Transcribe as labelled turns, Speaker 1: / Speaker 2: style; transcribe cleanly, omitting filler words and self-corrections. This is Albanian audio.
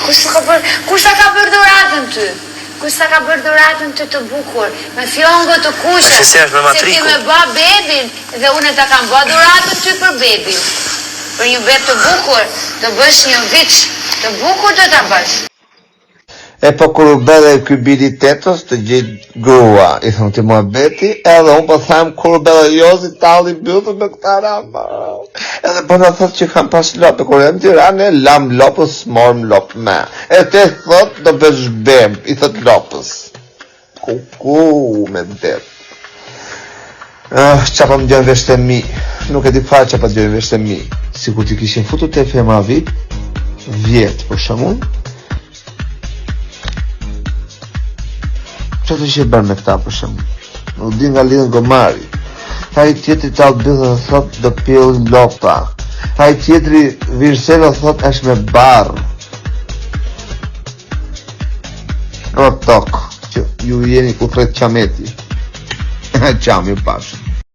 Speaker 1: Kush ta ka bërë dhuratën ty? Kush ta ka bërë dhuratën të bukur? Me fjongo të kushte.
Speaker 2: Se është me matrikun.
Speaker 1: Se ti me bë bebin dhe unë ta kam bërë dhuratën ty për bebin. Për një beb të bukur, të bësh një vit të bukur do ta bësh.
Speaker 3: E po kur u bedhe ky bili tetos të gjithë grua, i thëmë ti muhabeti, edhe unë po thamë kur u bedhe jozi talli byllë me këta rama. Edhe po në thot që kam pas lopë, kur e në Tiranë, lam lopës, morëm lopë me. E te thot do bësh bem, i thot lopës. Ku me det. Qa pa më gjojnë vesh të mi, nuk e di farë qa pa gjojnë vesh të mi. Si kur ti kishin futu të femra vjetë, për shamun, që të që i bërë me këta për shumë? Nuk di nga lidhën gomari. Tha i tjetri talë bëthë dhe thot do pjellin lopta. Tha i tjetri virëselo thot është me barë. O tokë, që ju jeni ku thret qameti. Qam ju pashë.